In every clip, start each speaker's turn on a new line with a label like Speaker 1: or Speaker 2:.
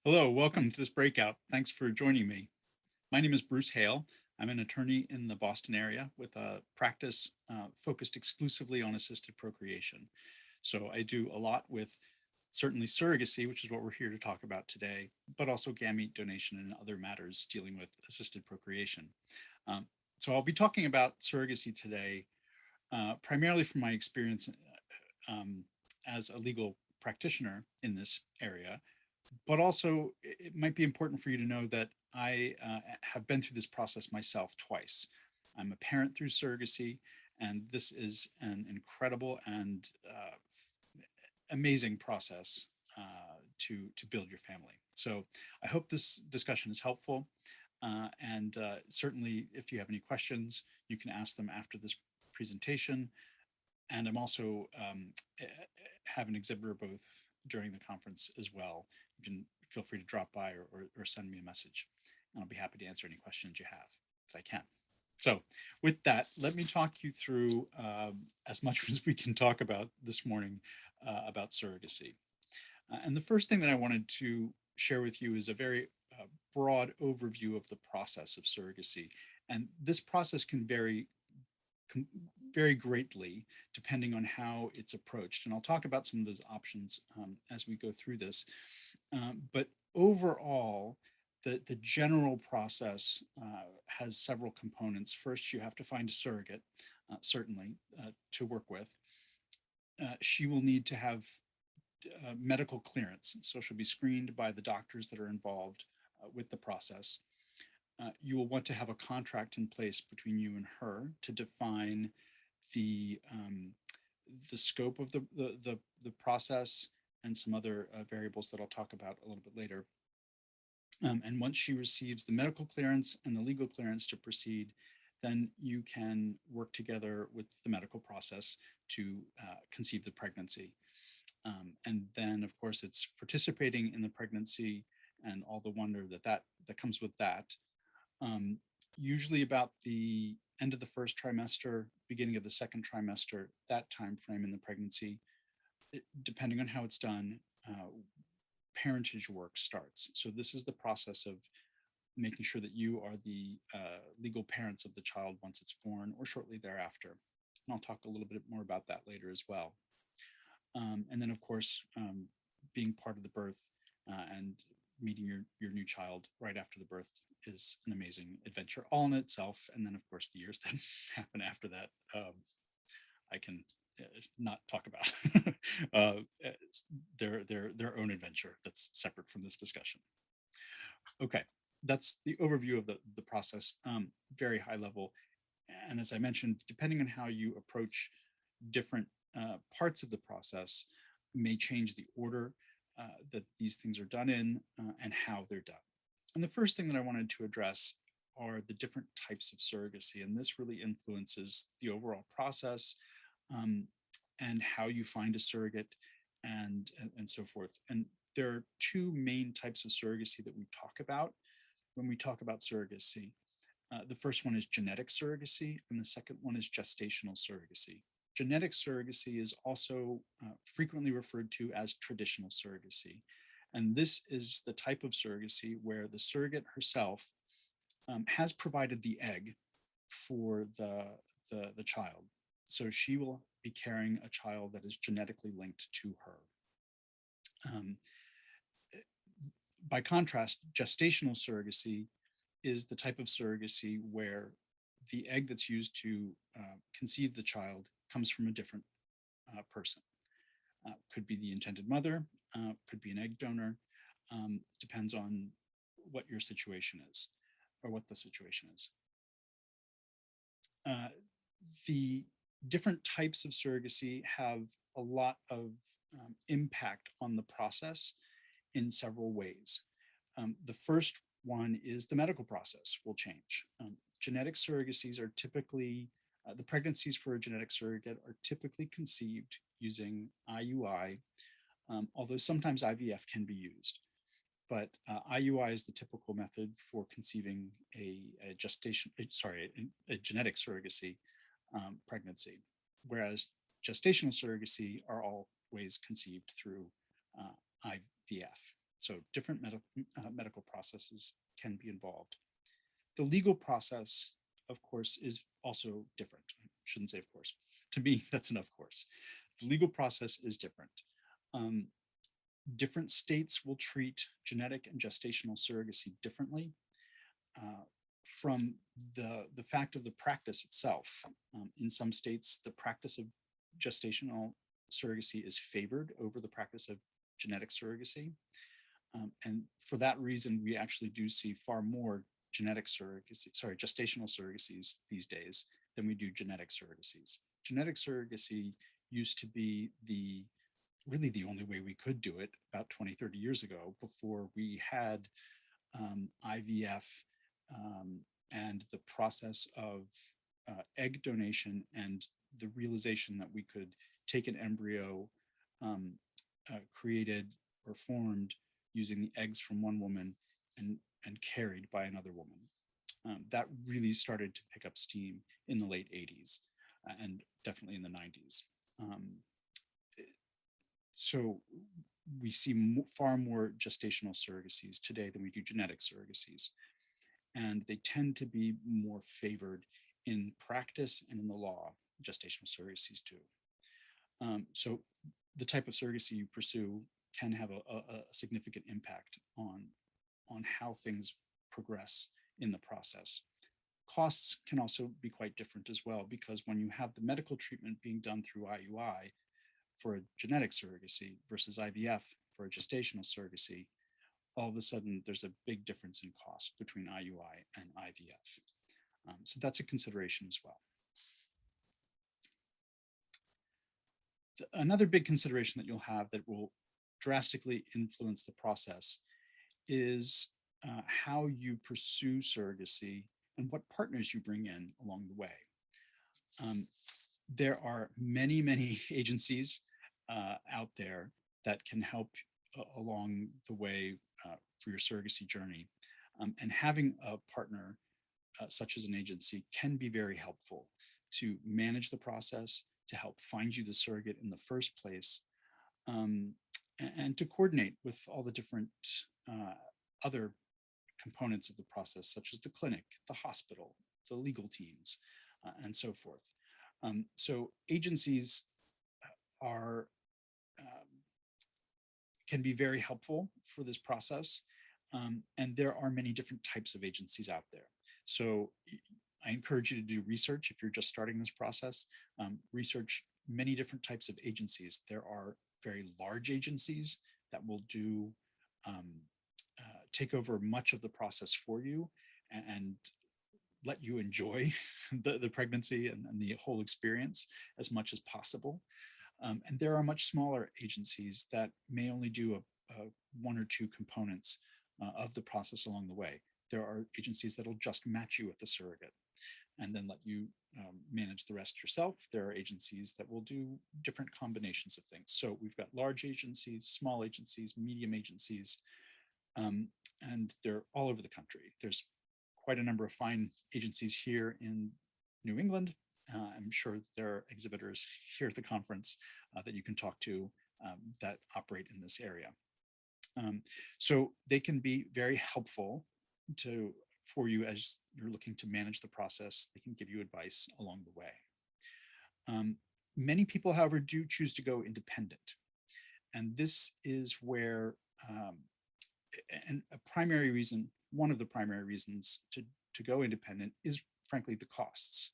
Speaker 1: Hello, welcome to this breakout. Thanks for joining me. My name is Bruce Hale. I'm an attorney in the Boston area with a practice focused exclusively on assisted procreation. So I do a lot with certainly surrogacy, which is what we're here to talk about today, but also gamete donation and other matters dealing with assisted procreation. Um, so I'll be talking about surrogacy today, primarily from my experience um, as a legal practitioner in this area, but also it might be important for you to know that I have been through this process myself twice. I'm a parent through surrogacy, and this is an incredible and amazing process to build your family. So I hope this discussion is helpful, and certainly if you have any questions, you can ask them after this presentation. And I'm also have an exhibitor booth during the conference as well. You can feel free to drop by or send me a message, and I'll be happy to answer any questions you have if I can. So with that, let me talk you through as much as we can talk about this morning about surrogacy. And the first thing that I wanted to share with you is a very broad overview of the process of surrogacy. And this process can vary very greatly depending on how it's approached. And I'll talk about some of those options as we go through this. But overall, the general process has several components. First, you have to find a surrogate, certainly, to work with. She will need to have medical clearance, so she'll be screened by the doctors that are involved with the process. You will want to have a contract in place between you and her to define the scope of the process and some other variables that I'll talk about a little bit later. And once she receives the medical clearance and the legal clearance to proceed, then you can work together with the medical process to conceive the pregnancy. And then, of course, it's participating in the pregnancy and all the wonder that comes with that. Usually about the end of the first trimester, beginning of the second trimester, that time frame in the pregnancy, depending on how it's done, parentage work starts. So this is the process of making sure that you are the legal parents of the child once it's born or shortly thereafter. And I'll talk a little bit more about that later as well. And then, of course, being part of the birth and meeting your new child right after the birth is an amazing adventure all in itself. And then, of course, the years that happen after that, I can not talk about. Their own adventure that's separate from this discussion. Okay, that's the overview of the process, very high level. And as I mentioned, depending on how you approach different parts of the process may change the order that these things are done in and how they're done. And the first thing that I wanted to address are the different types of surrogacy. And this really influences the overall process and how you find a surrogate and so forth. And there are two main types of surrogacy that we talk about when we talk about surrogacy. The first one is genetic surrogacy, and the second one is gestational surrogacy. Genetic surrogacy is also frequently referred to as traditional surrogacy. And this is the type of surrogacy where the surrogate herself has provided the egg for the child. So she will be carrying a child that is genetically linked to her. By contrast, gestational surrogacy is the type of surrogacy where the egg that's used to conceive the child comes from a different person. Could be the intended mother, could be an egg donor. Depends on what your situation is or what the situation is. The different types of surrogacy have a lot of impact on the process in several ways. The first one is the medical process will change. Genetic surrogacies are typically, the pregnancies for a genetic surrogate are typically conceived using IUI, although sometimes IVF can be used. But IUI is the typical method for conceiving a genetic surrogacy pregnancy, whereas gestational surrogacy are always conceived through IVF. So different medical processes can be involved. The legal process, of course, is also different. I shouldn't say of course. To me, that's an of course. The legal process is different. Um, Different states will treat genetic and gestational surrogacy differently. From the fact of the practice itself. In some states, the practice of gestational surrogacy is favored over the practice of genetic surrogacy. And for that reason, we actually do see far more gestational surrogacies these days than we do genetic surrogacies. Genetic surrogacy used to be really the only way we could do it about 20, 30 years ago, before we had IVF and the process of egg donation and the realization that we could take an embryo created or formed using the eggs from one woman and carried by another woman. That really started to pick up steam in the late 80s and definitely in the 90s. So we see far more gestational surrogacies today than we do genetic surrogacies. And they tend to be more favored in practice and in the law, gestational surrogacies too. So the type of surrogacy you pursue can have a significant impact on how things progress in the process. Costs can also be quite different as well, because when you have the medical treatment being done through IUI for a genetic surrogacy versus IVF for a gestational surrogacy, all of a sudden there's a big difference in cost between IUI and IVF. So that's a consideration as well. Another big consideration that you'll have that will drastically influence the process is how you pursue surrogacy and what partners you bring in along the way. There are many, many agencies out there that can help along the way for your surrogacy journey. And having a partner such as an agency can be very helpful to manage the process, to help find you the surrogate in the first place, and to coordinate with all the different other components of the process, such as the clinic, the hospital, the legal teams, and so forth. So agencies can be very helpful for this process. And there are many different types of agencies out there. So I encourage you to do research if you're just starting this process. Research many different types of agencies. There are very large agencies that will take over much of the process for you and let you enjoy the pregnancy and the whole experience as much as possible. And there are much smaller agencies that may only do one or two components of the process along the way. There are agencies that will just match you with a surrogate and then let you manage the rest yourself. There are agencies that will do different combinations of things. So we've got large agencies, small agencies, medium agencies, and they're all over the country. There's quite a number of fine agencies here in New England. I'm sure there are exhibitors here at the conference that you can talk to that operate in this area. So they can be very helpful for you as you're looking to manage the process. They can give you advice along the way. Many people, however, do choose to go independent. And this is where, and one of the primary reasons to go independent is frankly the costs.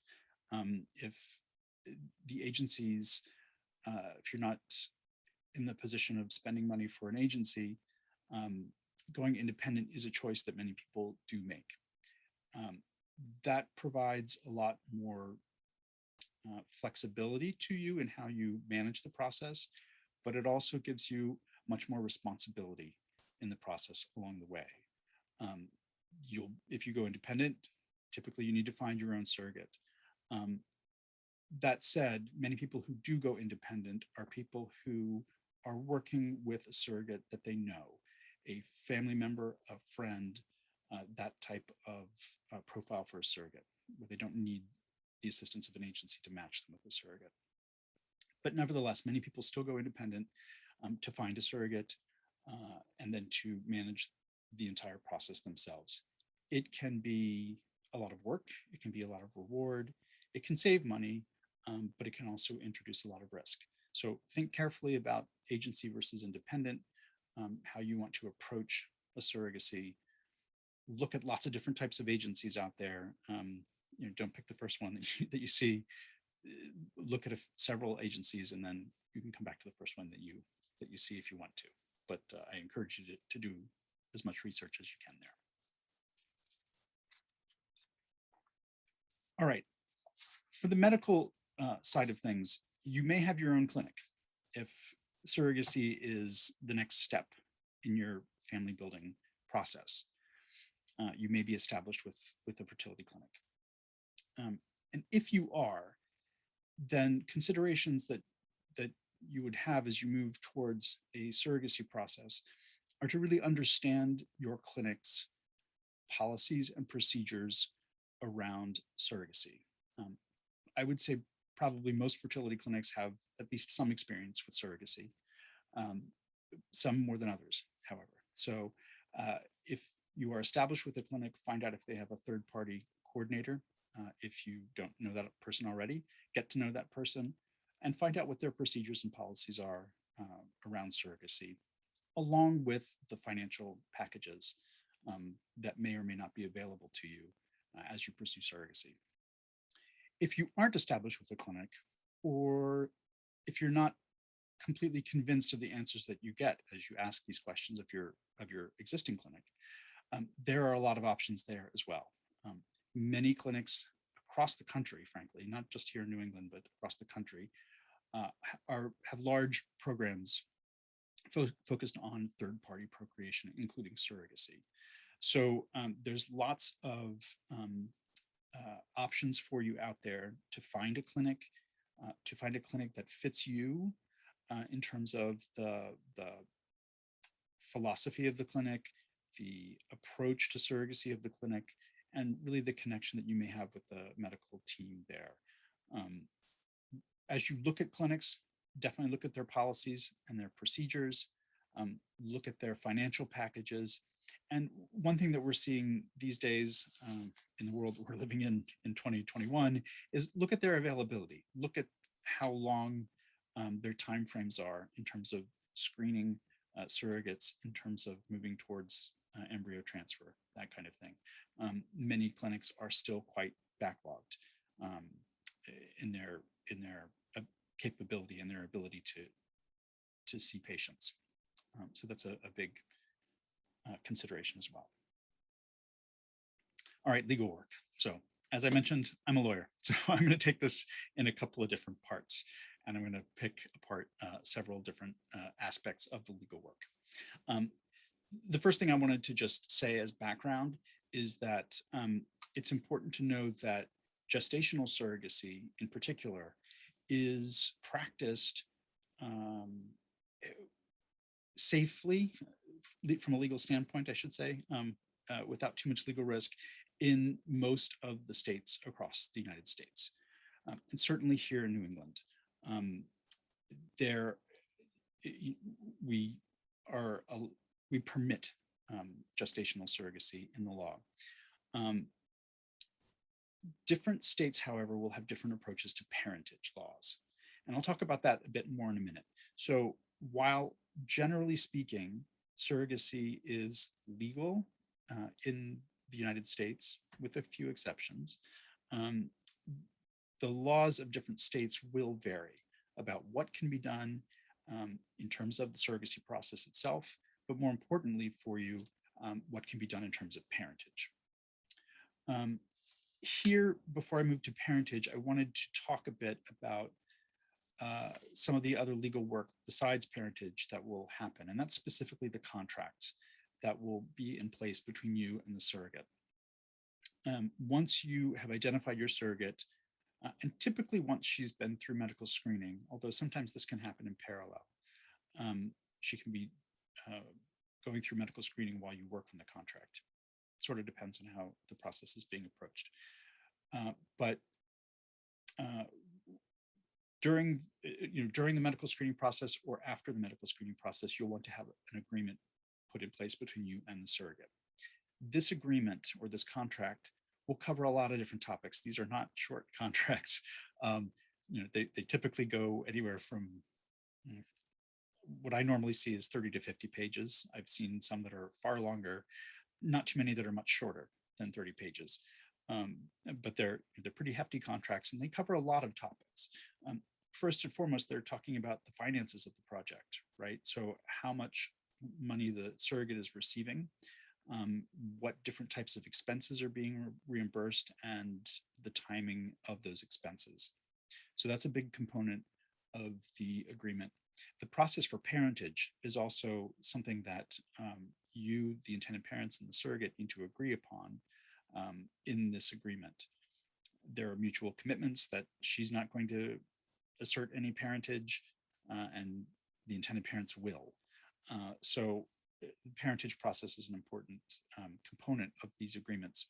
Speaker 1: If the agencies, if you're not in the position of spending money for an agency, going independent is a choice that many people do make. That provides a lot more flexibility to you in how you manage the process, but it also gives you much more responsibility in the process along the way. If you go independent, typically you need to find your own surrogate. That said, many people who do go independent are people who are working with a surrogate that they know, a family member, a friend, that type of profile for a surrogate, where they don't need the assistance of an agency to match them with a surrogate. But nevertheless, many people still go independent to find a surrogate. and then to manage the entire process themselves. It can be a lot of work, it can be a lot of reward, it can save money, but it can also introduce a lot of risk. So think carefully about agency versus independent, how you want to approach a surrogacy. Look at lots of different types of agencies out there. Don't pick the first one that you see. Look at several agencies, and then you can come back to the first one that you see if you want to. But I encourage you to do as much research as you can there. All right. For the medical side of things, you may have your own clinic if surrogacy is the next step in your family building process. You may be established with a fertility clinic. And if you are, then considerations that you would have as you move towards a surrogacy process are to really understand your clinic's policies and procedures around surrogacy. I would say probably most fertility clinics have at least some experience with surrogacy, some more than others, however. So if you are established with a clinic, find out if they have a third-party coordinator. If you don't know that person already, get to know that person and find out what their procedures and policies are around surrogacy, along with the financial packages that may or may not be available to you as you pursue surrogacy. If you aren't established with a clinic, or if you're not completely convinced of the answers that you get as you ask these questions of your existing clinic, there are a lot of options there as well. Many clinics across the country, frankly, not just here in New England, but across the country, have large programs focused on third-party procreation, including surrogacy. So there's lots of options for you out there to find a clinic, that fits you in terms of the philosophy of the clinic, the approach to surrogacy of the clinic, and really the connection that you may have with the medical team there. As you look at clinics, definitely look at their policies and their procedures, look at their financial packages. And one thing that we're seeing these days in the world that we're living in 2021 is look at their availability. Look at how long their timeframes are in terms of screening surrogates, in terms of moving towards embryo transfer, that kind of thing. Many clinics are still quite backlogged in their capability and their ability to see patients. So that's a big consideration as well. All right, legal work. So as I mentioned, I'm a lawyer, so I'm going to take this in a couple of different parts, and I'm going to pick apart several different aspects of the legal work. The first thing I wanted to just say as background is that it's important to know that gestational surrogacy in particular is practiced safely, from a legal standpoint, I should say, without too much legal risk in most of the states across the United States. And certainly here in New England. We permit gestational surrogacy in the law. Different states, however, will have different approaches to parentage laws. And I'll talk about that a bit more in a minute. So while generally speaking, surrogacy is legal in the United States, with a few exceptions, the laws of different states will vary about what can be done in terms of the surrogacy process itself, but more importantly for you, what can be done in terms of parentage. Here, before I move to parentage, I wanted to talk a bit about some of the other legal work besides parentage that will happen, and that's specifically the contracts that will be in place between you and the surrogate. Once you have identified your surrogate, and typically once she's been through medical screening, although sometimes this can happen in parallel, she can be going through medical screening while you work on the contract. It sort of depends on how the process is being approached. But during the medical screening process or after the medical screening process, you'll want to have an agreement put in place between you and the surrogate. This agreement or this contract will cover a lot of different topics. These are not short contracts. They typically go anywhere from what I normally see is 30 to 50 pages. I've seen some that are far longer, not too many that are much shorter than 30 pages. But they're pretty hefty contracts, and they cover a lot of topics. First and foremost, they're talking about the finances of the project, right? So how much money the surrogate is receiving, what different types of expenses are being reimbursed, and the timing of those expenses. So that's a big component of the agreement. The process for parentage is also something that you, the intended parents, and the surrogate need to agree upon in this agreement. There are mutual commitments that she's not going to assert any parentage, and the intended parents will. So the parentage process is an important component of these agreements.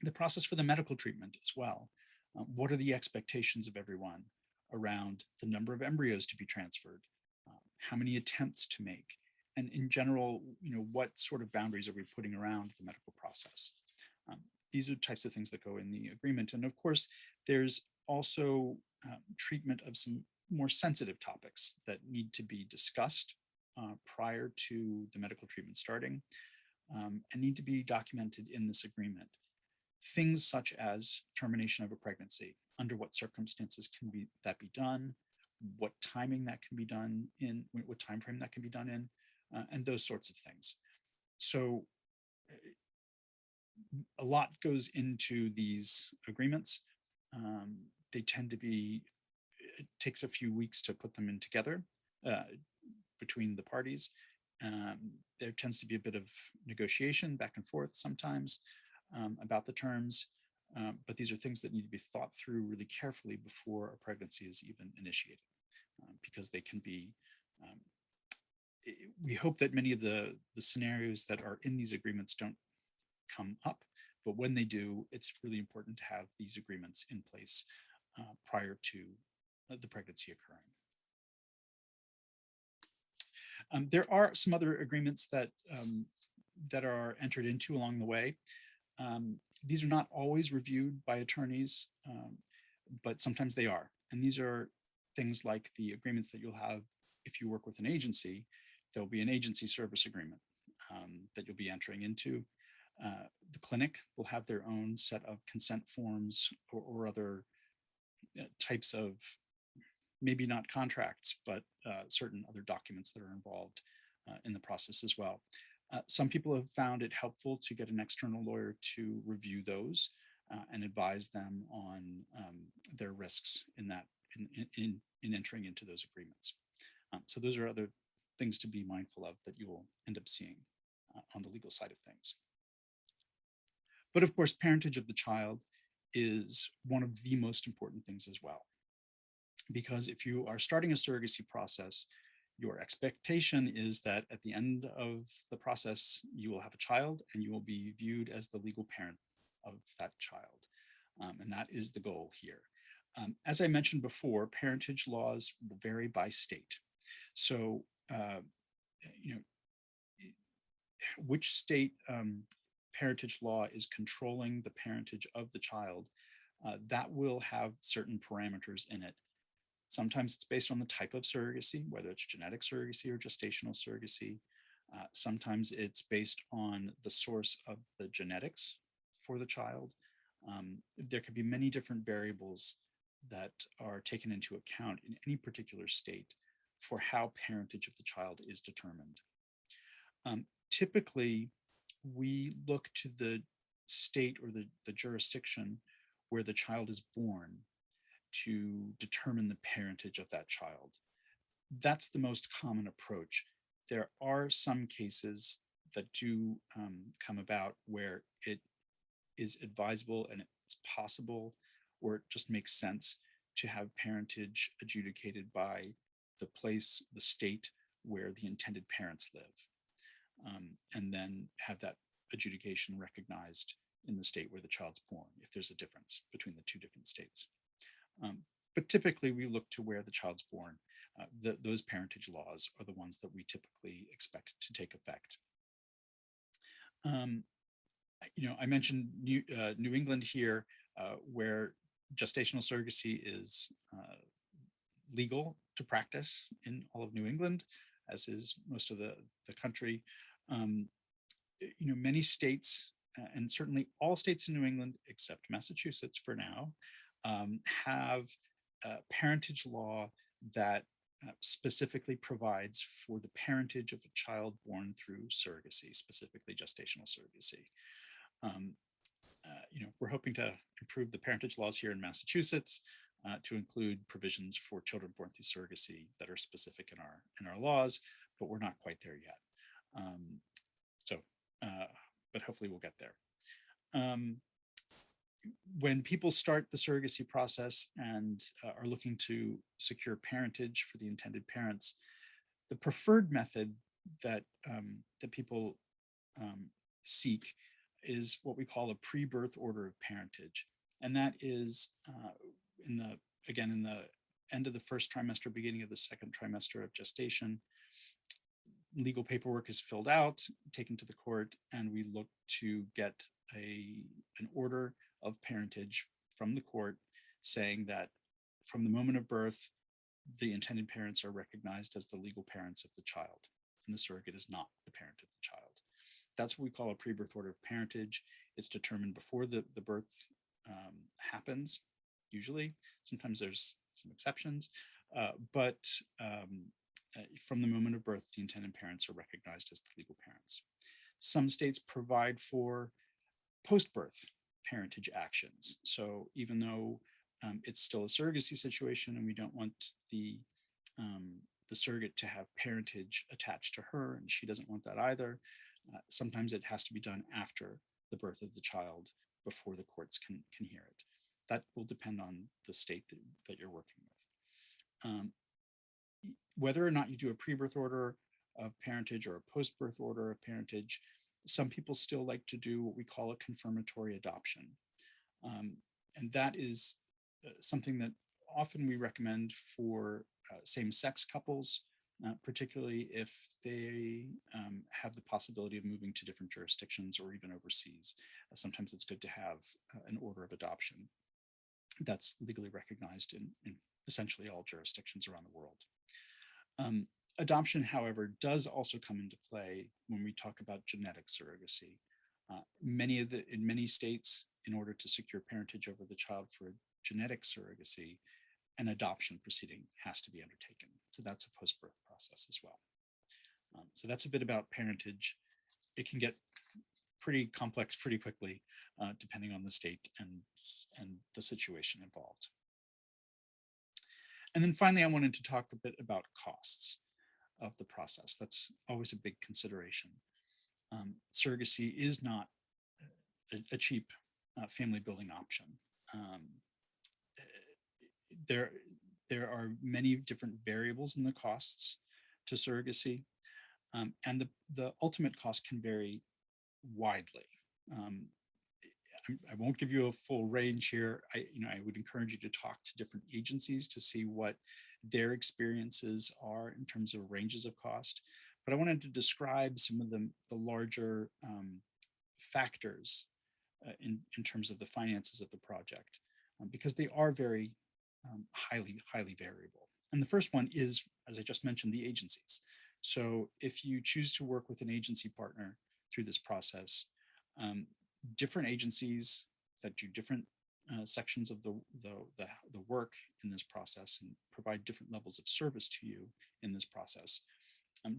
Speaker 1: The process for the medical treatment as well. What are the expectations of everyone around the number of embryos to be transferred, how many attempts to make, and in general, what sort of boundaries are we putting around the medical process? These are the types of things that go in the agreement. And of course, there's also treatment of some more sensitive topics that need to be discussed prior to the medical treatment starting, and need to be documented in this agreement. Things such as termination of a pregnancy, under what circumstances can that be done, what timing that can be done in, what time frame that can be done in, and those sorts of things. So a lot goes into these agreements. They tend to be, it takes a few weeks to put them in together between the parties. There tends to be a bit of negotiation back and forth sometimes about the terms, but these are things that need to be thought through really carefully before a pregnancy is even initiated, because they can be, we hope that many of the scenarios that are in these agreements don't come up, but when they do, it's really important to have these agreements in place prior to the pregnancy occurring. There are some other agreements that that are entered into along the way. These are not always reviewed by attorneys, but sometimes they are. And these are things like the agreements that you'll have if you work with an agency. There'll be an agency service agreement that you'll be entering into. The clinic will have their own set of consent forms or other types of, maybe not contracts, but certain other documents that are involved in the process as well. Some people have found it helpful to get an external lawyer to review those and advise them on their risks in that in entering into those agreements. So those are other things to be mindful of that you will end up seeing on the legal side of things. But of course, parentage of the child is one of the most important things as well. Because if you are starting a surrogacy process, your expectation is that at the end of the process, you will have a child and you will be viewed as the legal parent of that child. And that is the goal here. As I mentioned before, parentage laws will vary by state. So, which state parentage law is controlling the parentage of the child, that will have certain parameters in it. Sometimes it's based on the type of surrogacy, whether it's genetic surrogacy or gestational surrogacy. Sometimes it's based on the source of the genetics for the child. There could be many different variables that are taken into account in any particular state for how parentage of the child is determined. Typically, we look to the state or the jurisdiction where the child is born to determine the parentage of that child. That's the most common approach. There are some cases that do come about where it is advisable and it's possible, or it just makes sense to have parentage adjudicated by the place, the state where the intended parents live, and then have that adjudication recognized in the state where the child's born, if there's a difference between the two different states. but typically we look to where the child's born. Those parentage laws are the ones that we typically expect to take effect. I mentioned New England here, where gestational surrogacy is legal to practice in all of New England, as is most of the country. Um, Many states, and certainly all states in New England, except Massachusetts for now, have parentage law that specifically provides for the parentage of a child born through surrogacy, specifically gestational surrogacy. Um, we're hoping to improve the parentage laws here in Massachusetts to include provisions for children born through surrogacy that are specific in our laws, but we're not quite there yet. But hopefully we'll get there. When people start the surrogacy process and are looking to secure parentage for the intended parents, the preferred method that people seek is what we call a pre-birth order of parentage, and that is in the end of the first trimester, beginning of the second trimester of gestation. Legal paperwork is filled out, taken to the court, and we look to get an order of parentage from the court saying that from the moment of birth, the intended parents are recognized as the legal parents of the child, and the surrogate is not the parent of the child. That's what we call a pre-birth order of parentage. It's determined before the birth happens, usually. Sometimes there's some exceptions, but from the moment of birth, the intended parents are recognized as the legal parents. Some states provide for post-birth parentage actions. So even though it's still a surrogacy situation and we don't want the surrogate to have parentage attached to her, and she doesn't want that either, sometimes it has to be done after the birth of the child before the courts can hear it. That will depend on the state that you're working with. Whether or not you do a pre-birth order of parentage or a post-birth order of parentage, some people still like to do what we call a confirmatory adoption. And that is something that often we recommend for same-sex couples, particularly if they have the possibility of moving to different jurisdictions or even overseas. Sometimes it's good to have an order of adoption that's legally recognized in essentially all jurisdictions around the world. Adoption, however, does also come into play when we talk about genetic surrogacy. In many states, in order to secure parentage over the child for genetic surrogacy, an adoption proceeding has to be undertaken. So that's a post-birth process as well. So that's a bit about parentage. It can get pretty complex pretty quickly, depending on the state and the situation involved. And then finally, I wanted to talk a bit about costs of the process. That's always a big consideration. Surrogacy is not a cheap family building option. There are many different variables in the costs to surrogacy, and the ultimate cost can vary widely. I won't give you a full range here. I would encourage you to talk to different agencies to see what their experiences are in terms of ranges of cost. But I wanted to describe some of the larger factors in terms of the finances of the project, because they are very highly variable. And the first one is, as I just mentioned, the agencies. So if you choose to work with an agency partner through this process, different agencies that do different sections of the work in this process and provide different levels of service to you in this process.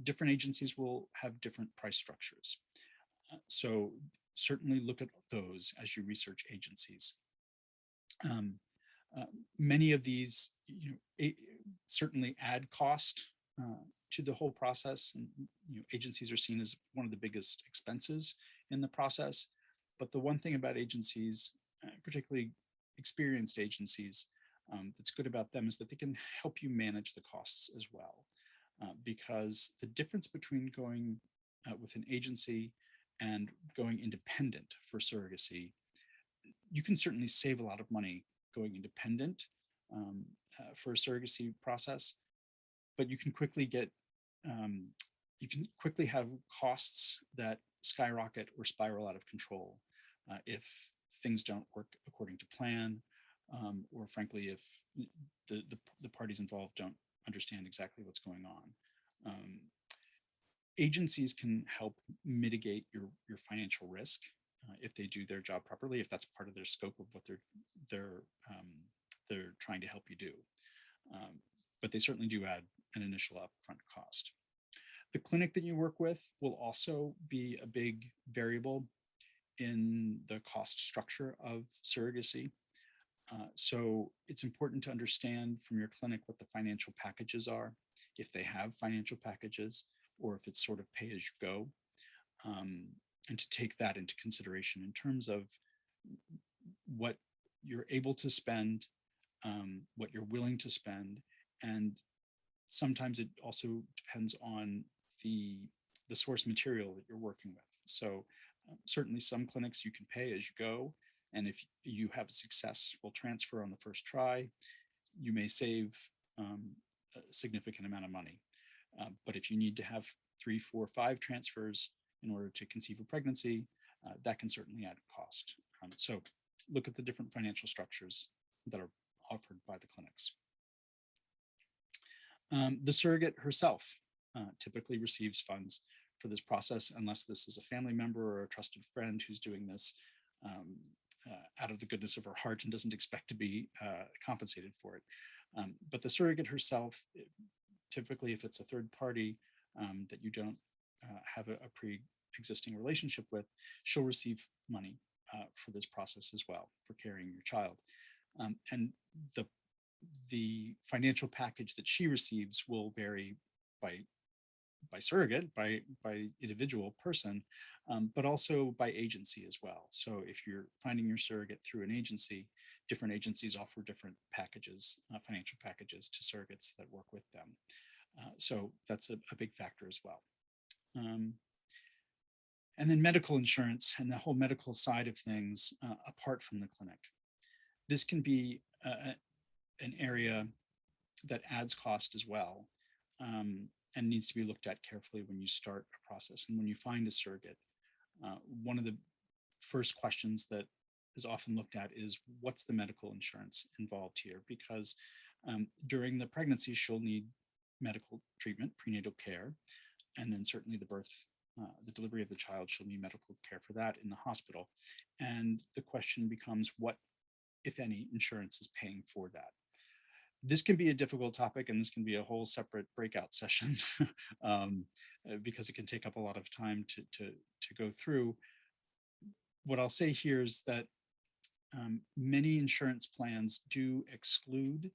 Speaker 1: Different agencies will have different price structures. So certainly look at those as you research agencies. Many of these certainly add cost to the whole process, and agencies are seen as one of the biggest expenses in the process. But the one thing about agencies, particularly experienced agencies, that's good about them is that they can help you manage the costs as well. Because the difference between going with an agency and going independent for surrogacy, you can certainly save a lot of money going independent, for a surrogacy process, but you can quickly get you can quickly have costs that skyrocket or spiral out of control if things don't work according to plan, or frankly, if the parties involved don't understand exactly what's going on. Agencies can help mitigate your financial risk if they do their job properly, if that's part of their scope of what they're trying to help you do. But they certainly do add an initial upfront cost. The clinic that you work with will also be a big variable in the cost structure of surrogacy. So it's important to understand from your clinic what the financial packages are, if they have financial packages, or if it's sort of pay as you go, and to take that into consideration in terms of what you're able to spend, what you're willing to spend, and sometimes it also depends on the source material that you're working with. So certainly some clinics you can pay as you go, and if you have a successful transfer on the first try, you may save a significant amount of money. But if you need to have 3, 4, 5 transfers in order to conceive a pregnancy, that can certainly add cost. So look at the different financial structures that are offered by the clinics. The surrogate herself typically receives funds for this process, unless this is a family member or a trusted friend who's doing this out of the goodness of her heart and doesn't expect to be compensated for it. But the surrogate herself, typically if it's a third party that you don't have a pre-existing relationship with, she'll receive money for this process as well, for carrying your child. And the financial package that she receives will vary by surrogate, by individual person, but also by agency as well. So if you're finding your surrogate through an agency, different agencies offer different packages, financial packages to surrogates that work with them. So that's a big factor as well. And then medical insurance and the whole medical side of things apart from the clinic. This can be an area that adds cost as well, and needs to be looked at carefully when you start a process. And when you find a surrogate, one of the first questions that is often looked at is, what's the medical insurance involved here? Because during the pregnancy, she'll need medical treatment, prenatal care, and then certainly the delivery of the child, she'll need medical care for that in the hospital. And the question becomes, what, if any, insurance is paying for that? This can be a difficult topic, and this can be a whole separate breakout session because it can take up a lot of time to go through. What I'll say here is that many insurance plans do exclude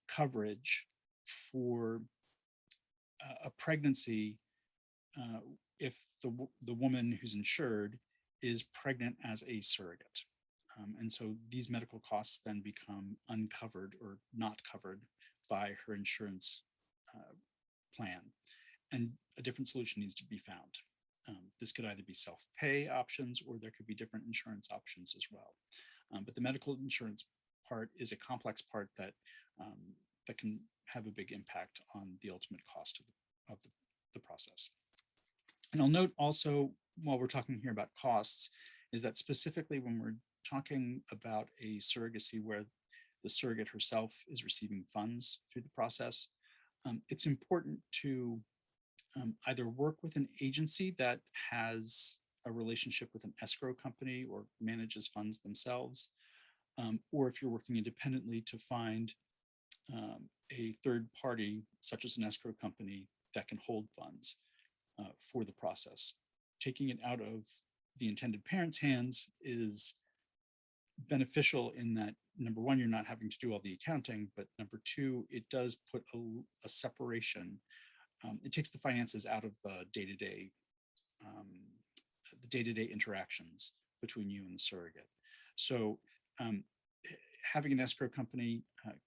Speaker 1: coverage for a pregnancy if the woman who's insured is pregnant as a surrogate. And so these medical costs then become uncovered or not covered by her insurance plan. And a different solution needs to be found. This could either be self-pay options, or there could be different insurance options as well. But the medical insurance part is a complex part that that can have a big impact on the ultimate cost of the process. And I'll note also, while we're talking here about costs, is that specifically when we're talking about a surrogacy where the surrogate herself is receiving funds through the process, it's important to either work with an agency that has a relationship with an escrow company or manages funds themselves, or if you're working independently, to find a third party, such as an escrow company, that can hold funds for the process. Taking it out of the intended parent's hands is beneficial in that, number one, you're not having to do all the accounting, but number two, it does put a separation. It takes the finances out of the day-to-day interactions between you and the surrogate. So having an escrow company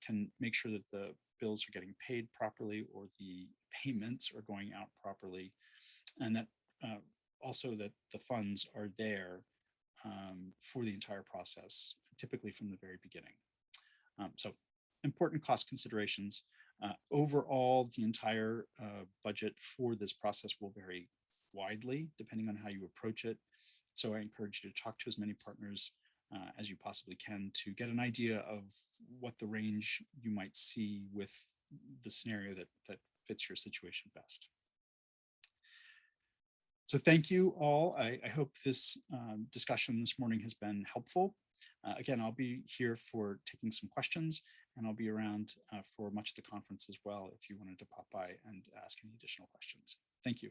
Speaker 1: can make sure that the bills are getting paid properly, or the payments are going out properly, and that also that the funds are there for the entire process, typically from the very beginning. So important cost considerations. Overall, the entire budget for this process will vary widely depending on how you approach it. So I encourage you to talk to as many partners as you possibly can to get an idea of what the range you might see with the scenario that fits your situation best. So thank you all. I hope this discussion this morning has been helpful. Again, I'll be here for taking some questions, and I'll be around for much of the conference as well if you wanted to pop by and ask any additional questions. Thank you.